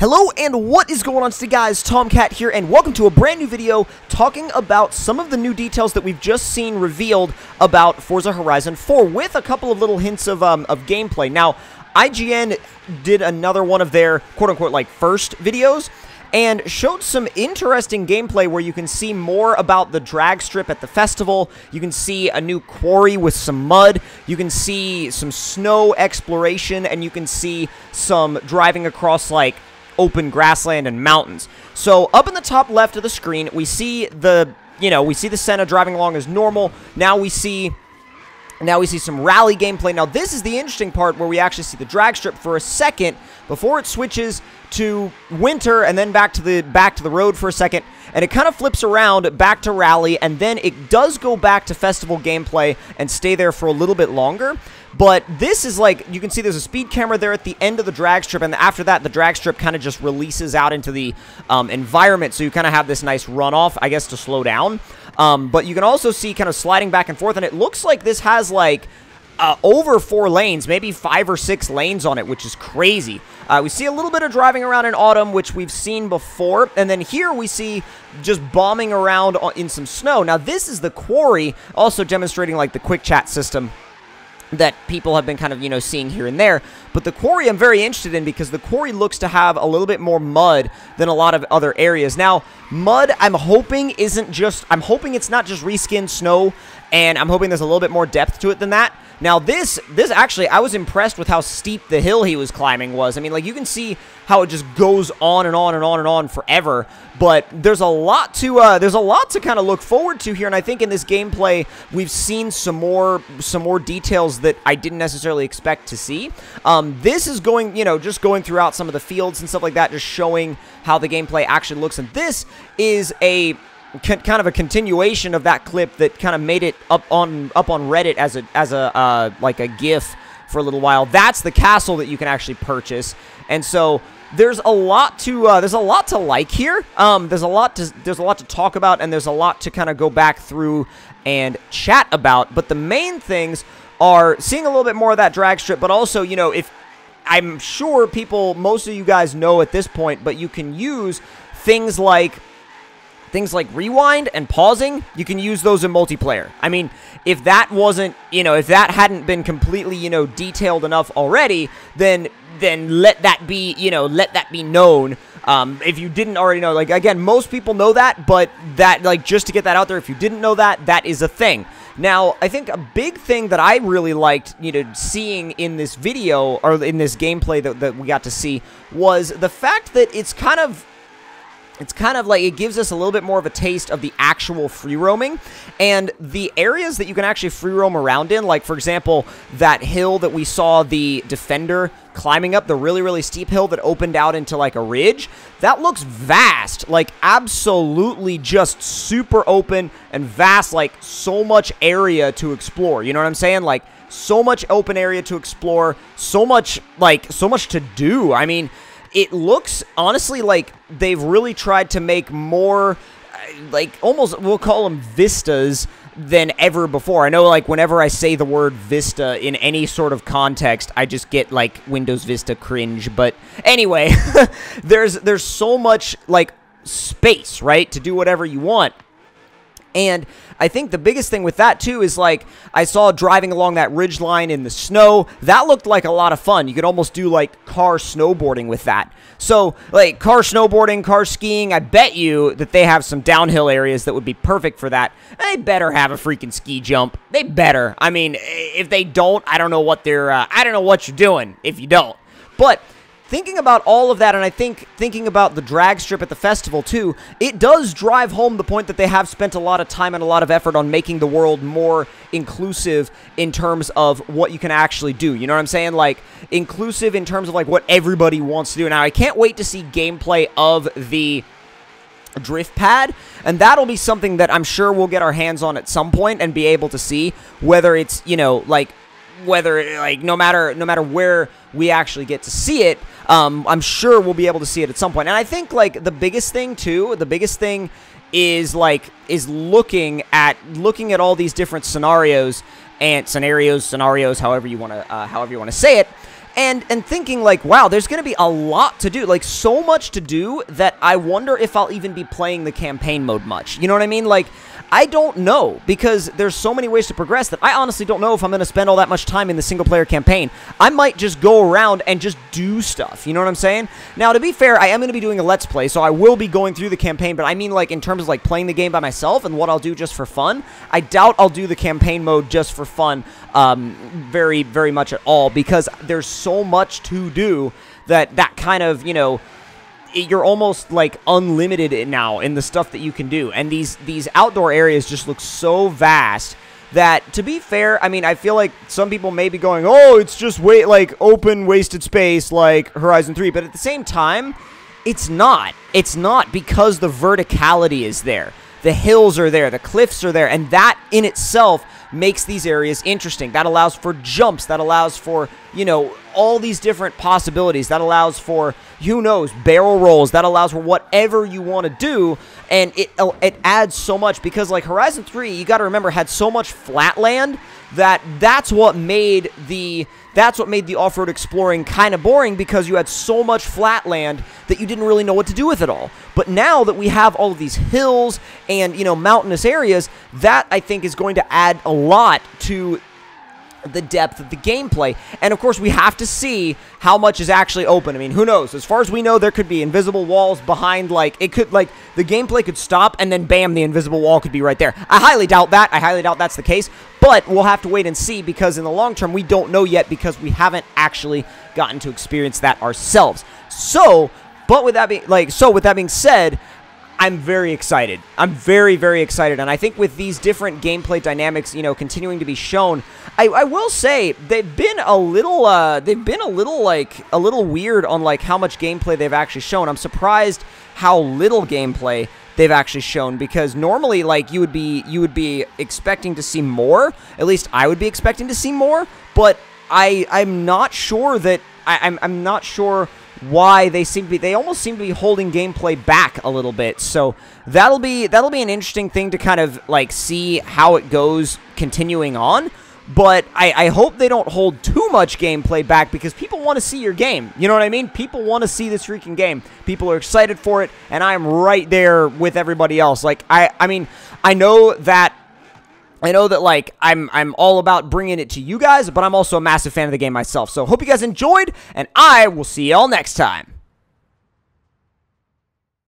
Hello and what is going on today, guys? Tomcat here, and welcome to a brand new video talking about some of the new details that we've just seen revealed about Forza Horizon 4 with a couple of little hints of gameplay. Now, IGN did another one of their quote-unquote like first videos and showed some interesting gameplay where you can see more about the drag strip at the festival. You can see a new quarry with some mud. You can see some snow exploration, and you can see some driving across like open grassland and mountains. So up in the top left of the screen, we see the Senna driving along as normal. Now we see some rally gameplay. Now this is the interesting part where we actually see the drag strip for a second before it switches to winter and then back to the road for a second, and it kind of flips around back to rally, and then it does go back to festival gameplay and stay there for a little bit longer. But this is like, you can see there's a speed camera there at the end of the drag strip, and after that, the drag strip kind of just releases out into the environment, so you kind of have this nice runoff, I guess, to slow down. But you can also see kind of sliding back and forth, and it looks like this has like over 4 lanes, maybe 5 or 6 lanes on it, which is crazy. We see a little bit of driving around in autumn, which we've seen before, and then here we see just bombing around in some snow. Now, this is the quarry, also demonstrating like the quick chat system that people have been kind of, seeing here and there. But the quarry I'm very interested in because the quarry looks to have a little bit more mud than a lot of other areas. Now, mud, I'm hoping it's not just reskinned snow, and I'm hoping there's a little bit more depth to it than that. Now, this actually, I was impressed with how steep the hill he was climbing was. I mean, like, you can see how it just goes on and on and on and on forever. But there's a lot to kind of look forward to here, and I think in this gameplay we've seen some more details that I didn't necessarily expect to see. This is going, just going throughout some of the fields and stuff like that, just showing how the gameplay actually looks, and this is a kind of a continuation of that clip that kind of made it up on Reddit as a like a GIF for a little while. That's the castle that you can actually purchase, and so there's a lot to like here. There's a lot to talk about, and there's a lot to kind of go back through and chat about. But the main things are seeing a little bit more of that drag strip, but also, if I'm sure most of you guys know at this point, but you can use things like rewind and pausing. You can use those in multiplayer. I mean, if that wasn't, if that hadn't been completely, detailed enough already, then let that be known. If you didn't already know, like, again, most people know that, but that, like, just to get that out there, if you didn't know that, that is a thing. Now, I think a big thing that I really liked, seeing in this video, or in this gameplay that we got to see, was the fact that it's kind of like it gives us a little bit more of a taste of the actual free roaming and the areas that you can actually free roam around in. Like, for example, that hill that we saw the Defender climbing up, the really, really steep hill that opened out into like a ridge. That looks vast, like absolutely just super open and vast, like so much area to explore. You know what I'm saying? Like, so much open area to explore, so much to do. I mean, it looks, honestly, like they've really tried to make more, like, almost, we'll call them vistas than ever before. I know, like, whenever I say the word Vista in any sort of context, I just get, like, Windows Vista cringe. But anyway, there's so much, like, space, right, to do whatever you want. And I think the biggest thing with that, too, is, like, I saw driving along that ridge line in the snow. That looked like a lot of fun. You could almost do, like, car snowboarding with that. So, like, car snowboarding, car skiing, I bet you that they have some downhill areas that would be perfect for that. They better have a freaking ski jump. They better. I mean, if they don't, I don't know what I don't know what you're doing if you don't. But thinking about all of that, and I think thinking about the drag strip at the festival too, it does drive home the point that they have spent a lot of time and a lot of effort on making the world more inclusive in terms of what you can actually do. You know what I'm saying? Like, inclusive in terms of like what everybody wants to do. Now, I can't wait to see gameplay of the drift pad, and that'll be something that I'm sure we'll get our hands on at some point and be able to see, whether it's, no matter where we actually get to see it, I'm sure we'll be able to see it at some point. And I think, like, the biggest thing is looking at all these different scenarios, however you want to say it, and thinking like, wow, there's going to be a lot to do, like so much to do that I wonder if I'll even be playing the campaign mode much. You know what I mean? Like, I don't know, because there's so many ways to progress that I honestly don't know if I'm going to spend all that much time in the single-player campaign. I might just go around and just do stuff, you know what I'm saying? Now, to be fair, I am going to be doing a Let's Play, so I will be going through the campaign, but I mean, like, in terms of, like, playing the game by myself and what I'll do just for fun, I doubt I'll do the campaign mode just for fun very, very much at all, because there's so much to do that kind of, you know, you're almost like unlimited now in the stuff that you can do, and these outdoor areas just look so vast that, to be fair, I mean, I feel like some people may be going, oh, it's just like open wasted space like Horizon 3, but at the same time, it's not. It's not, because the verticality is there. The hills are there, the cliffs are there, and that in itself makes these areas interesting. That allows for jumps, that allows for, you know, all these different possibilities, that allows for, who knows, barrel rolls, that allows for whatever you want to do, and it adds so much, because like Horizon 3, you got to remember, had so much flat land that's what made the off-road exploring kind of boring, because you had so much flat land that you didn't really know what to do with it all. But now that we have all of these hills and, you know, mountainous areas, that I think is going to add a lot to the depth of the gameplay. And of course, we have to see how much is actually open. I mean, who knows? As far as we know, there could be invisible walls behind, like, it could, like, the gameplay could stop and then bam, the invisible wall could be right there. I highly doubt that. I highly doubt that's the case, but we'll have to wait and see, because in the long term, we don't know yet, because we haven't actually gotten to experience that ourselves. So, with that being said, I'm very excited. I'm very, very excited, and I think with these different gameplay dynamics, you know, continuing to be shown, I will say they've been a little weird on like how much gameplay they've actually shown. I'm surprised how little gameplay they've actually shown, because normally, like, you would be expecting to see more. At least I would be expecting to see more, but I'm not sure that I'm not sure why they almost seem to be holding gameplay back a little bit. So that'll be an interesting thing to kind of like see how it goes continuing on. But I hope they don't hold too much gameplay back, because people want to see your game. You know what I mean? People want to see this freaking game. People are excited for it, and I'm right there with everybody else. Like, I mean, I know that like I'm all about bringing it to you guys, but I'm also a massive fan of the game myself. So hope you guys enjoyed, and I will see y'all next time.